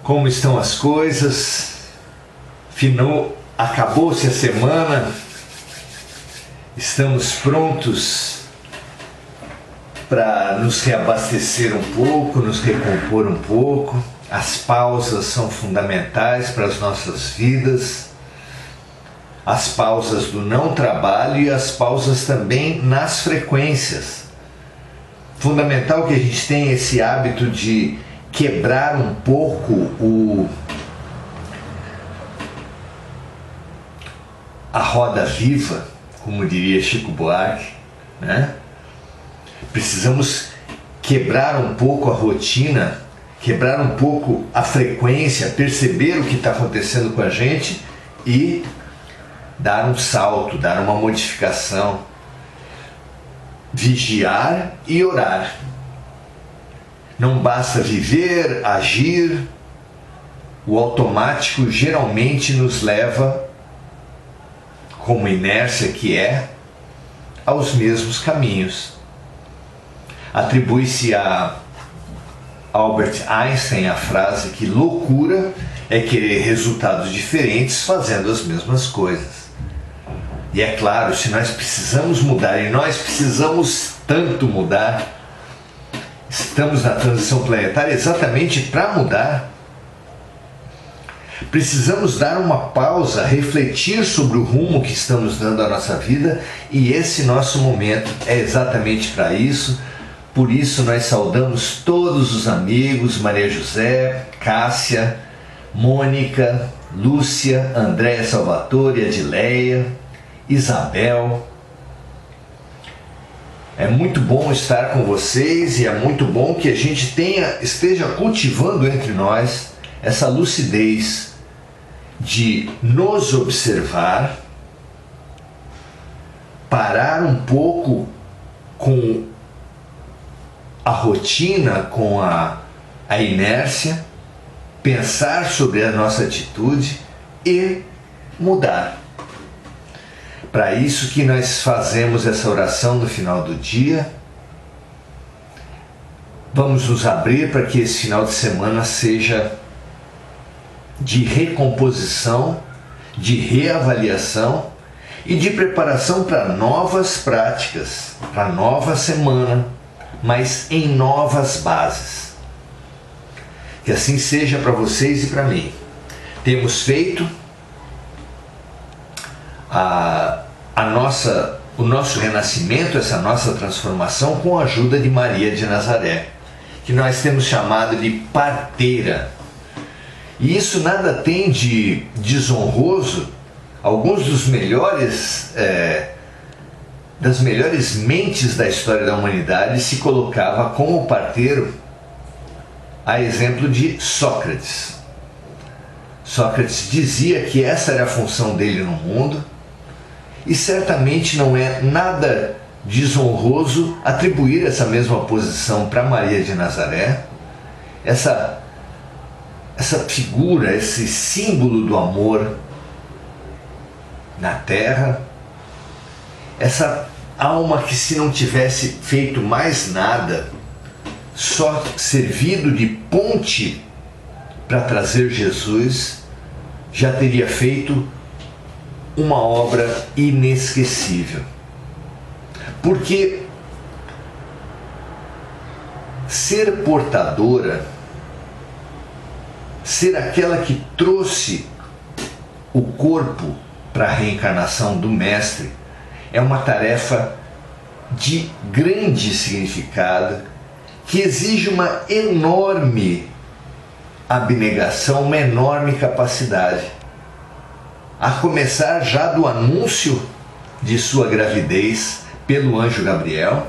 Como estão as coisas? Acabou-se a semana, estamos prontos para nos reabastecer um pouco, nos recompor um pouco. As pausas são fundamentais para as nossas vidas, as pausas do não trabalho e as pausas também nas frequências. Fundamental que a gente tenha esse hábito de quebrar um pouco a roda viva, como diria Chico Buarque, né? Precisamos quebrar um pouco a rotina, quebrar um pouco a frequência, perceber o que está acontecendo com a gente e dar um salto, dar uma modificação, vigiar e orar. Não basta viver, agir, o automático geralmente nos leva, como inércia que é, aos mesmos caminhos. Atribui-se a Albert Einstein a frase que loucura é querer resultados diferentes fazendo as mesmas coisas. E é claro, se nós precisamos mudar, e nós precisamos tanto mudar, estamos na transição planetária exatamente para mudar. Precisamos dar uma pausa, refletir sobre o rumo que estamos dando à nossa vida, e esse nosso momento é exatamente para isso. Por isso nós saudamos todos os amigos, Maria José, Cássia, Mônica, Lúcia, Andréia Salvatore, Adileia, Isabel. É muito bom estar com vocês e é muito bom que a gente esteja cultivando entre nós essa lucidez de nos observar, parar um pouco com a rotina, com a inércia, pensar sobre a nossa atitude e mudar. Para isso que nós fazemos essa oração no final do dia. Vamos nos abrir para que esse final de semana seja de recomposição, de reavaliação e de preparação para novas práticas, para nova semana, mas em novas bases. Que assim seja para vocês e para mim. Temos feito o nosso renascimento, essa nossa transformação com a ajuda de Maria de Nazaré, que nós temos chamado de parteira. E isso nada tem de desonroso. Alguns dos das melhores mentes da história da humanidade se colocava como parteiro, a exemplo de Sócrates. Sócrates dizia que essa era a função dele no mundo, e certamente não é nada desonroso atribuir essa mesma posição para Maria de Nazaré, essa figura, esse símbolo do amor na terra, essa alma que, se não tivesse feito mais nada, só servido de ponte para trazer Jesus, já teria feito uma obra inesquecível. Porque ser portadora, ser aquela que trouxe o corpo para a reencarnação do Mestre, é uma tarefa de grande significado, que exige uma enorme abnegação, uma enorme capacidade. A começar já do anúncio de sua gravidez pelo anjo Gabriel,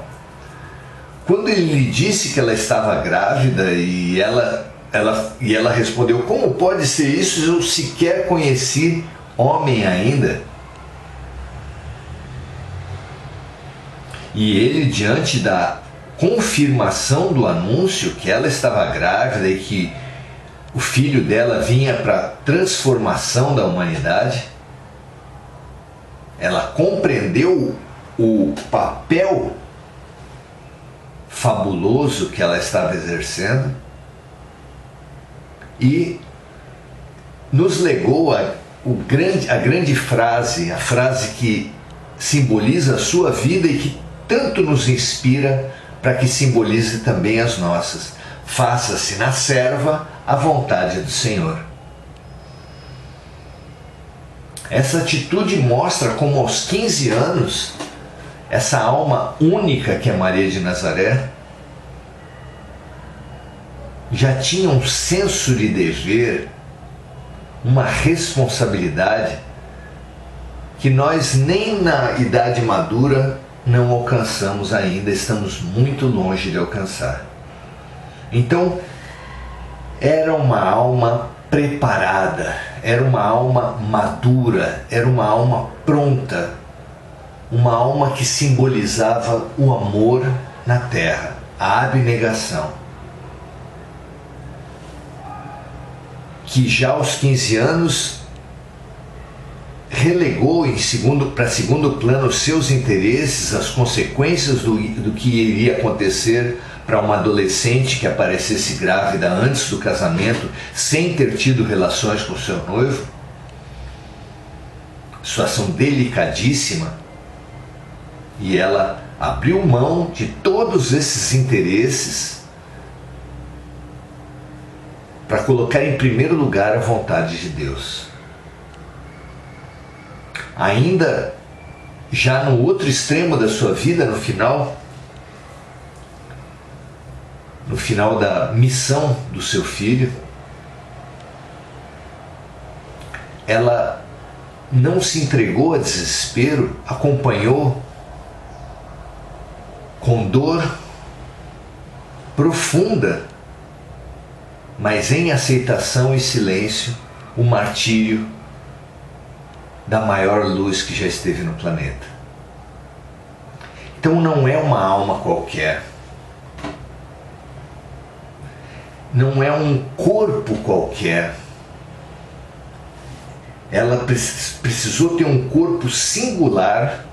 quando ele lhe disse que ela estava grávida e ela respondeu: como pode ser isso? Eu sequer conheci homem ainda. E ele, diante da confirmação do anúncio que ela estava grávida e que o filho dela vinha para a transformação da humanidade, ela compreendeu o papel fabuloso que ela estava exercendo e nos legou a grande frase, a frase que simboliza a sua vida e que tanto nos inspira para que simbolize também as nossas. Faça-se na serva a vontade do Senhor. Essa atitude mostra como aos 15 anos, essa alma única que é Maria de Nazaré, já tinha um senso de dever, uma responsabilidade que nós nem na idade madura não alcançamos ainda, estamos muito longe de alcançar. Então, era uma alma preparada, era uma alma madura, era uma alma pronta, uma alma que simbolizava o amor na terra, a abnegação. Que já aos 15 anos relegou para segundo plano os seus interesses, as consequências do que iria acontecer para uma adolescente que aparecesse grávida antes do casamento, sem ter tido relações com seu noivo. Situação delicadíssima. E ela abriu mão de todos esses interesses para colocar em primeiro lugar a vontade de Deus. Ainda já no outro extremo da sua vida, no final da missão do seu filho, ela não se entregou a desespero, acompanhou com dor profunda, mas em aceitação e silêncio, o martírio da maior luz que já esteve no planeta. Então não é uma alma qualquer, não é um corpo qualquer. Ela precisou ter um corpo singular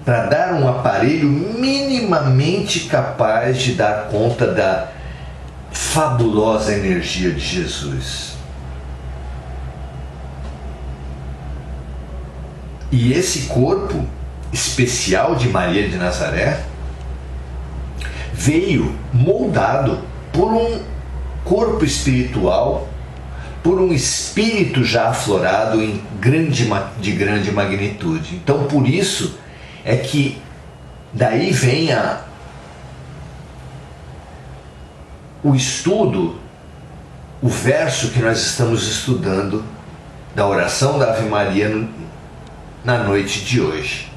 para dar um aparelho minimamente capaz de dar conta da fabulosa energia de Jesus. E esse corpo especial de Maria de Nazaré veio moldado por um corpo espiritual, por um espírito já aflorado de grande magnitude. Então, por isso é que daí vem o estudo, o verso que nós estamos estudando da oração da Ave Maria na noite de hoje.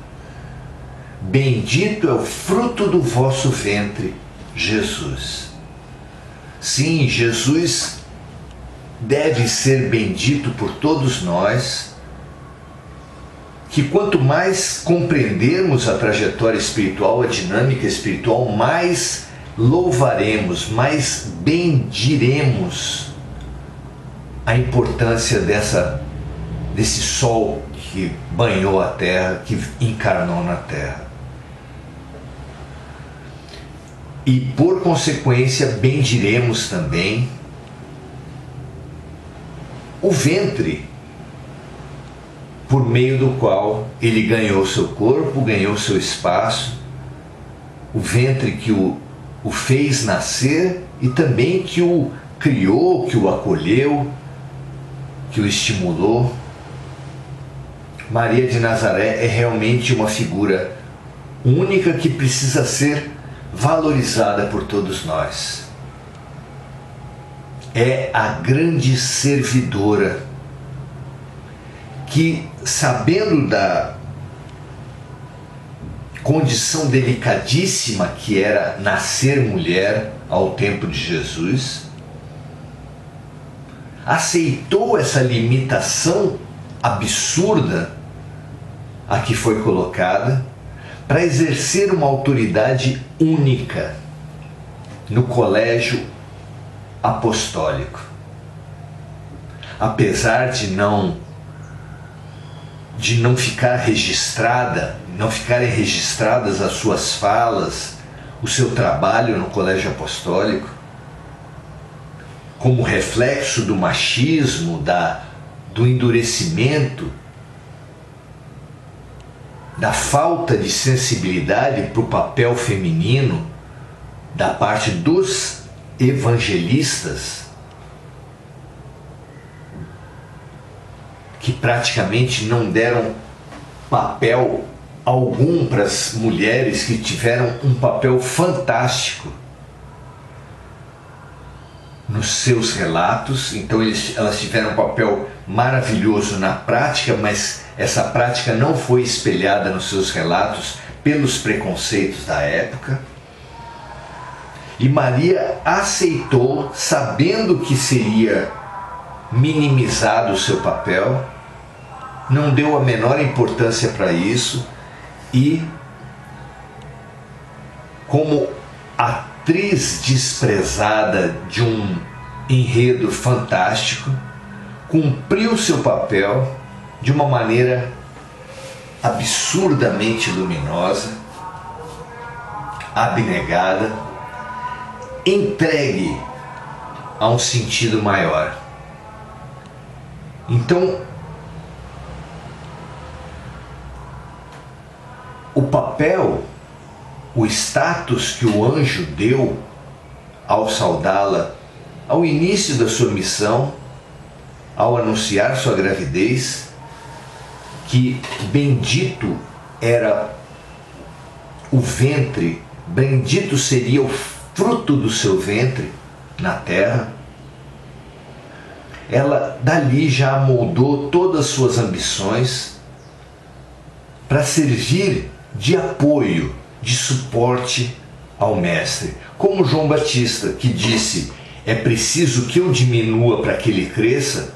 Bendito é o fruto do vosso ventre, Jesus. Sim, Jesus deve ser bendito por todos nós, que quanto mais compreendermos a trajetória espiritual, a dinâmica espiritual, mais louvaremos, mais bendiremos a importância desse sol que banhou a terra, que encarnou na terra. E por consequência bendiremos também o ventre por meio do qual ele ganhou seu corpo, ganhou seu espaço, o ventre que o fez nascer e também que o criou, que o acolheu, que o estimulou. Maria de Nazaré é realmente uma figura única que precisa ser valorizada por todos nós. É a grande servidora que, sabendo da condição delicadíssima que era nascer mulher ao tempo de Jesus, aceitou essa limitação absurda a que foi colocada para exercer uma autoridade única no colégio apostólico. Apesar de não ficar registrada, não ficarem registradas as suas falas, o seu trabalho no colégio apostólico, como reflexo do machismo, do endurecimento, da falta de sensibilidade para o papel feminino da parte dos evangelistas, que praticamente não deram papel algum para as mulheres, que tiveram um papel fantástico nos seus relatos. Então elas tiveram um papel maravilhoso na prática, mas essa prática não foi espelhada nos seus relatos pelos preconceitos da época. E Maria aceitou, sabendo que seria minimizado o seu papel, não deu a menor importância para isso e, como atriz desprezada de um enredo fantástico, cumpriu seu papel de uma maneira absurdamente luminosa, abnegada, entregue a um sentido maior. Então, o papel, o status que o anjo deu ao saudá-la ao início da sua missão, ao anunciar sua gravidez, que bendito era o ventre, bendito seria o fruto do seu ventre na terra, ela dali já amoldou todas as suas ambições para servir de apoio, de suporte ao Mestre. Como João Batista, que disse: é preciso que eu diminua para que ele cresça.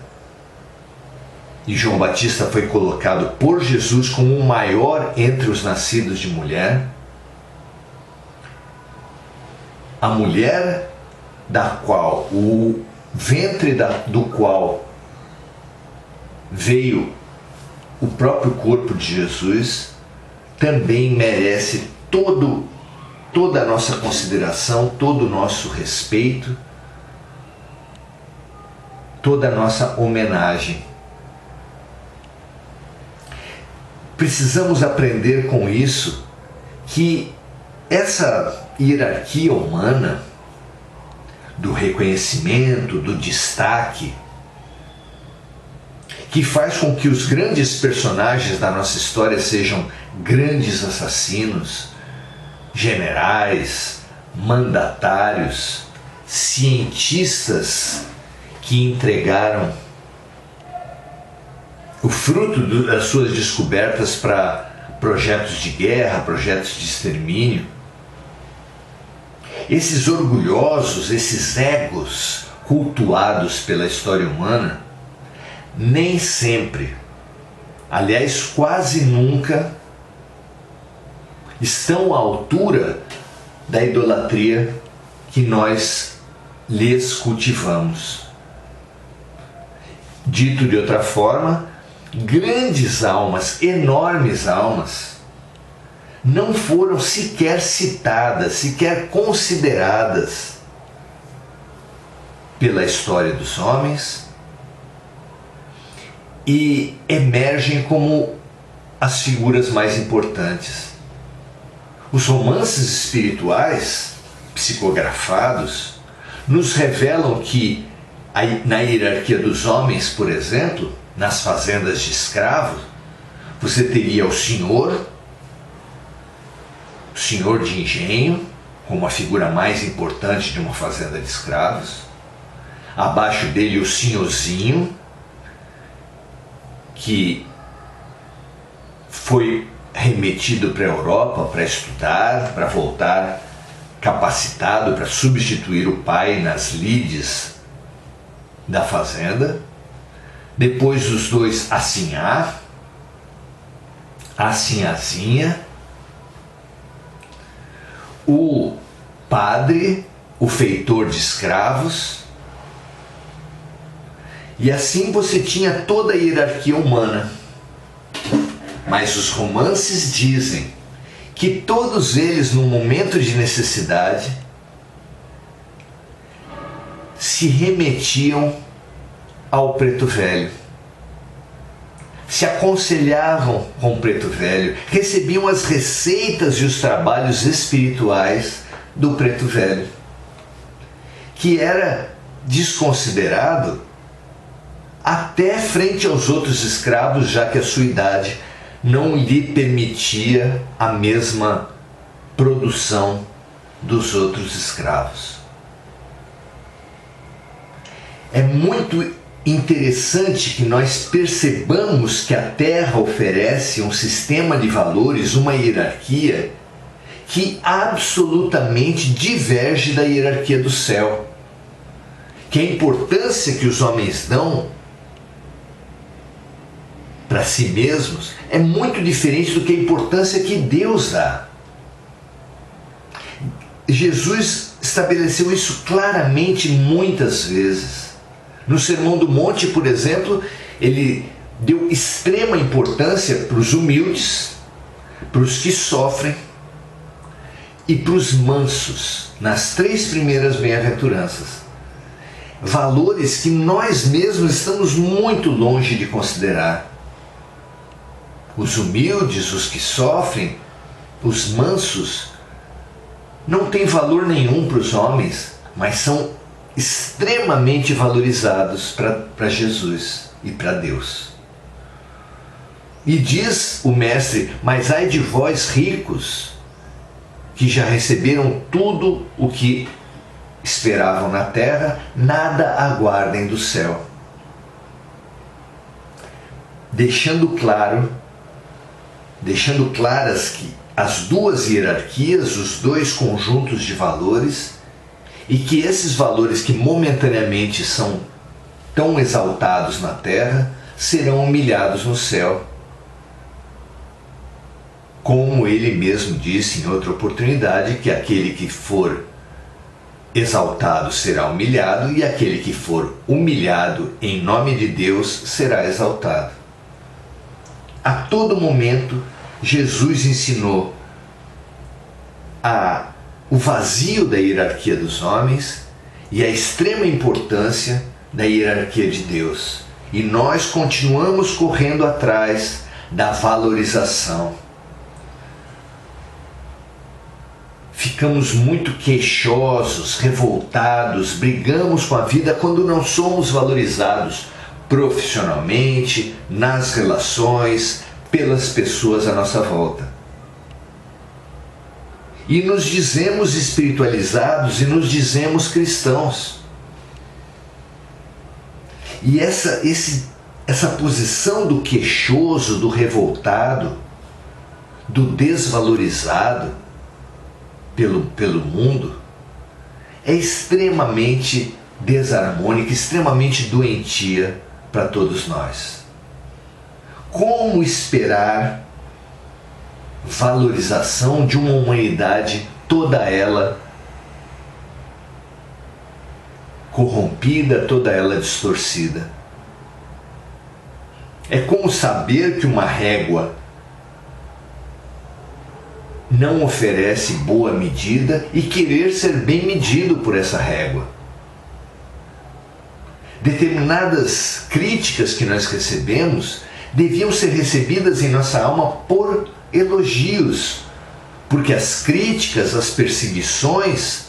E João Batista foi colocado por Jesus como o maior entre os nascidos de mulher. A mulher da qual, o ventre do qual veio o próprio corpo de Jesus, também merece toda a nossa consideração, todo o nosso respeito, toda a nossa homenagem. Precisamos aprender com isso que essa hierarquia humana do reconhecimento, do destaque, que faz com que os grandes personagens da nossa história sejam grandes assassinos, generais, mandatários, cientistas que entregaram o fruto das suas descobertas para projetos de guerra, projetos de extermínio. Esses orgulhosos, esses egos cultuados pela história humana, nem sempre, aliás, quase nunca, estão à altura da idolatria que nós lhes cultivamos. Dito de outra forma, grandes almas, enormes almas, não foram sequer citadas, sequer consideradas pela história dos homens e emergem como as figuras mais importantes. Os romances espirituais, psicografados, nos revelam que na hierarquia dos homens, por exemplo, nas fazendas de escravos, você teria o senhor de engenho, como a figura mais importante de uma fazenda de escravos. Abaixo dele o senhorzinho, que foi remetido para a Europa para estudar, para voltar capacitado para substituir o pai nas lides da fazenda. Depois os dois assinhá, assinhazinha, o padre, o feitor de escravos, e assim você tinha toda a hierarquia humana. Mas os romances dizem que todos eles, num momento de necessidade, se se remetiam ao preto velho, se aconselhavam com o preto velho, recebiam as receitas e os trabalhos espirituais do preto velho, que era desconsiderado até frente aos outros escravos, já que a sua idade não lhe permitia a mesma produção dos outros escravos. É muito interessante que nós percebamos que a Terra oferece um sistema de valores, uma hierarquia que absolutamente diverge da hierarquia do céu. Que a importância que os homens dão para si mesmos é muito diferente do que a importância que Deus dá. Jesus estabeleceu isso claramente muitas vezes. No Sermão do Monte, por exemplo, ele deu extrema importância para os humildes, para os que sofrem e para os mansos, nas 3 primeiras bem-aventuranças. Valores que nós mesmos estamos muito longe de considerar. Os humildes, os que sofrem, os mansos, não têm valor nenhum para os homens, mas são extremamente valorizados para Jesus e para Deus. E diz o Mestre: mas ai de vós ricos, que já receberam tudo o que esperavam na terra, nada aguardem do céu. Deixando claras que as duas hierarquias, os dois conjuntos de valores, e que esses valores que momentaneamente são tão exaltados na terra, serão humilhados no céu. Como ele mesmo disse em outra oportunidade, que aquele que for exaltado será humilhado, e aquele que for humilhado em nome de Deus será exaltado. A todo momento, Jesus ensinou o vazio da hierarquia dos homens e a extrema importância da hierarquia de Deus. E nós continuamos correndo atrás da valorização. Ficamos muito queixosos, revoltados, brigamos com a vida quando não somos valorizados profissionalmente, nas relações, pelas pessoas à nossa volta. E nos dizemos espiritualizados e nos dizemos cristãos. E essa posição do queixoso, do revoltado, do desvalorizado pelo mundo, é extremamente desarmônica, extremamente doentia para todos nós. Como esperar valorização de uma humanidade toda ela corrompida, toda ela distorcida? É como saber que uma régua não oferece boa medida e querer ser bem medido por essa régua. Determinadas críticas que nós recebemos deviam ser recebidas em nossa alma por elogios, porque as críticas, as perseguições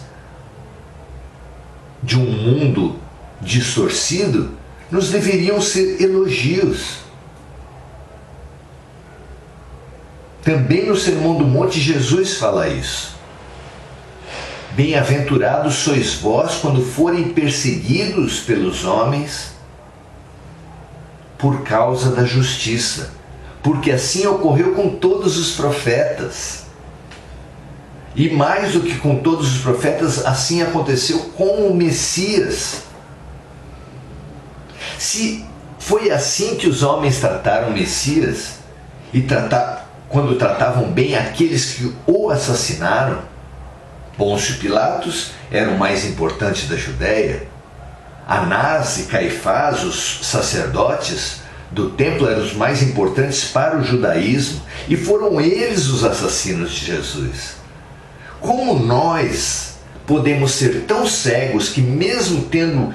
de um mundo distorcido nos deveriam ser elogios. Também no Sermão do Monte Jesus fala isso. Bem-aventurados sois vós quando forem perseguidos pelos homens por causa da justiça, porque assim ocorreu com todos os profetas. E mais do que com todos os profetas, assim aconteceu com o Messias. Se foi assim que os homens trataram o Messias, e quando tratavam bem aqueles que o assassinaram, Pôncio Pilatos era o mais importante da Judéia, Anás e Caifás, os sacerdotes do templo, eram os mais importantes para o judaísmo, e foram eles os assassinos de Jesus. Como nós podemos ser tão cegos que, mesmo tendo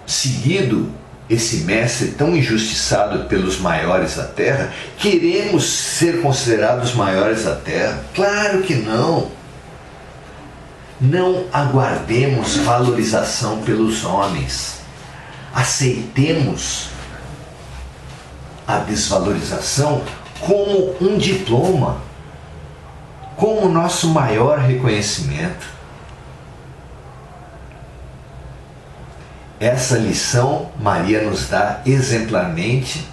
seguido esse mestre tão injustiçado pelos maiores da terra, queremos ser considerados maiores da terra? Claro que não. Não aguardemos valorização pelos homens. Aceitemos a desvalorização como um diploma, como nosso maior reconhecimento. Essa lição Maria nos dá exemplarmente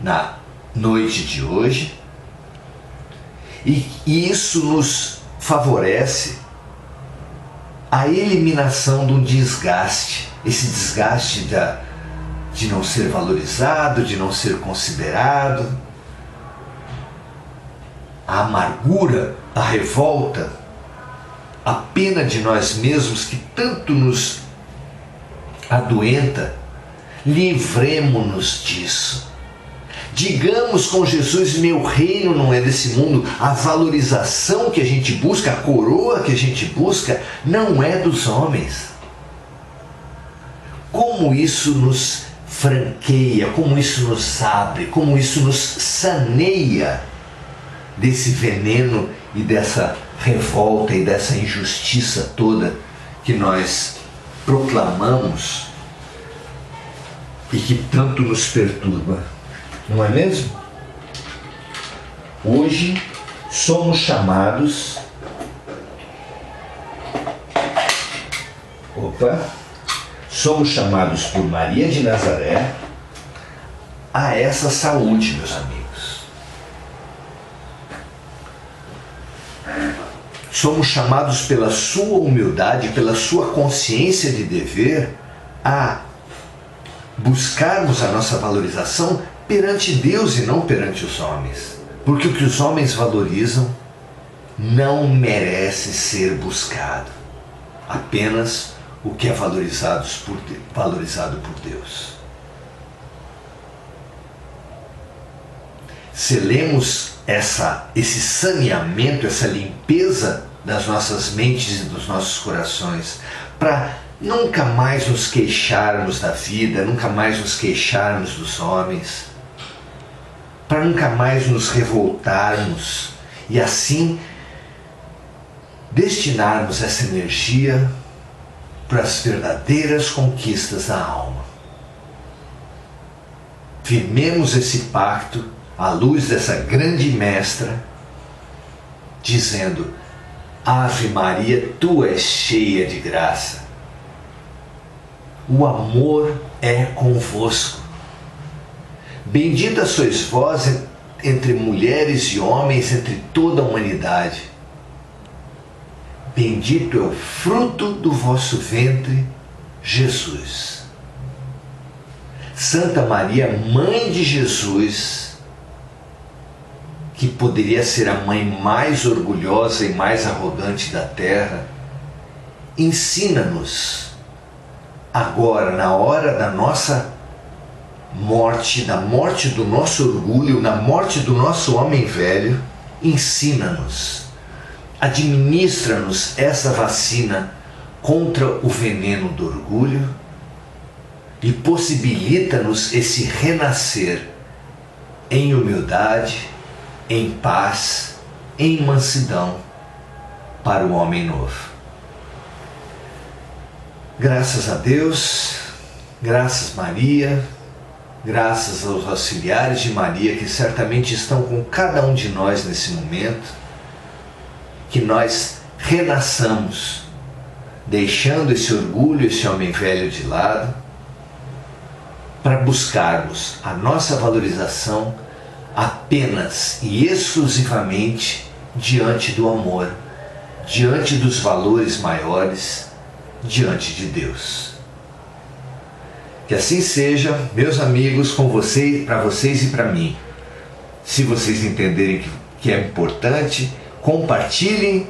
na noite de hoje, e isso nos favorece a eliminação do desgaste, esse desgaste de não ser valorizado, de não ser considerado, a amargura, a revolta, a pena de nós mesmos que tanto nos adoenta. Livremo-nos disso. Digamos com Jesus: meu reino não é desse mundo. A valorização que a gente busca, a coroa que a gente busca, não é dos homens. Como isso nos franqueia, como isso nos abre, como isso nos saneia desse veneno e dessa revolta e dessa injustiça toda que nós proclamamos e que tanto nos perturba, não é mesmo? Hoje somos chamados por Maria de Nazaré a essa saúde, meus amigos. Somos chamados pela sua humildade, pela sua consciência de dever, a buscarmos a nossa valorização perante Deus e não perante os homens. Porque o que os homens valorizam não merece ser buscado. Apenas o que é valorizado por Deus. Selemos esse saneamento, essa limpeza das nossas mentes e dos nossos corações, para nunca mais nos queixarmos da vida, nunca mais nos queixarmos dos homens, para nunca mais nos revoltarmos e assim destinarmos essa energia para as verdadeiras conquistas da alma. Firmemos esse pacto à luz dessa grande mestra, dizendo: Ave Maria, tu és cheia de graça. O amor é convosco. Bendita sois vós entre mulheres e homens, entre toda a humanidade. Bendito é o fruto do vosso ventre, Jesus. Santa Maria, Mãe de Jesus, que poderia ser a mãe mais orgulhosa e mais arrogante da terra, ensina-nos agora, na hora da nossa morte, da morte do nosso orgulho, na morte do nosso homem velho, ensina-nos, administra-nos essa vacina contra o veneno do orgulho e possibilita-nos esse renascer em humildade, em paz, em mansidão para o homem novo. Graças a Deus, graças Maria, graças aos auxiliares de Maria que certamente estão com cada um de nós nesse momento, que nós renasçamos, deixando esse orgulho, esse homem velho de lado, para buscarmos a nossa valorização apenas e exclusivamente diante do amor, diante dos valores maiores, diante de Deus. Que assim seja, meus amigos, com vocês, para vocês e para mim. Se vocês entenderem que é importante, compartilhem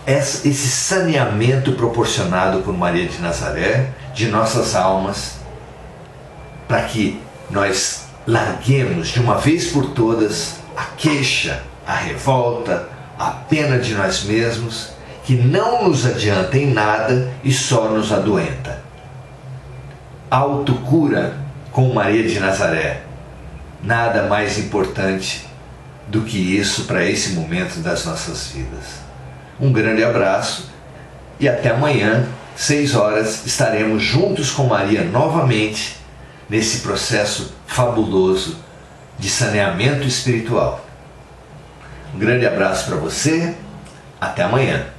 esse saneamento proporcionado por Maria de Nazaré de nossas almas, para que nós larguemos de uma vez por todas a queixa, a revolta, a pena de nós mesmos, que não nos adianta em nada e só nos adoenta. Autocura com Maria de Nazaré. Nada mais importante do que isso para esse momento das nossas vidas. Um grande abraço e até amanhã, 6 horas, estaremos juntos com Maria novamente nesse processo fabuloso de saneamento espiritual. Um grande abraço para você, até amanhã.